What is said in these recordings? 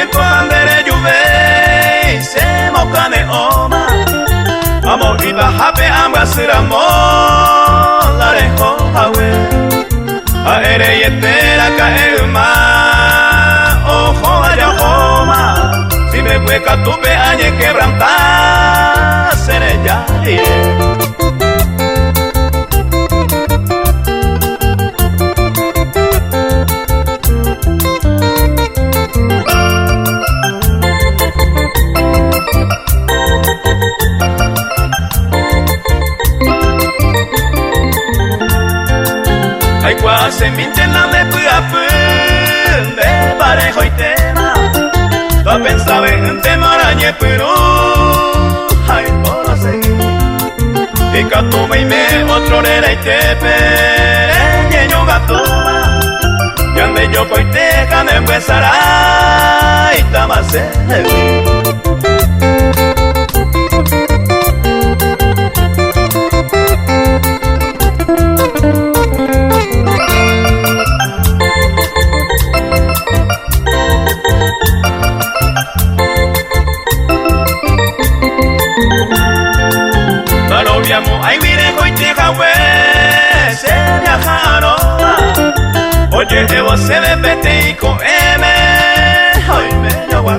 tiempo andere juve se mokane oma amo iba hape amba siramo la rejo hawe a ere yetera kaelma ojo allá homa si me hueca tupe añe quebranta seré ya se minten le pua pun de parejo y tema va pensaba en tema arañe pero ay por seguir y catoma y me otro era y te pere yo gatoma y ande yo pues te can empezar y tamase ay mire hoy te jawe se viajaron oye evo se me pete y con eme ay me llama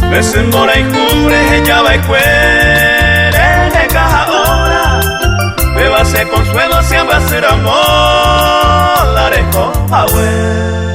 me se mora y cubre ella va y cuere de caja ahora me va a ser consuelo siempre será amor la rejo jawe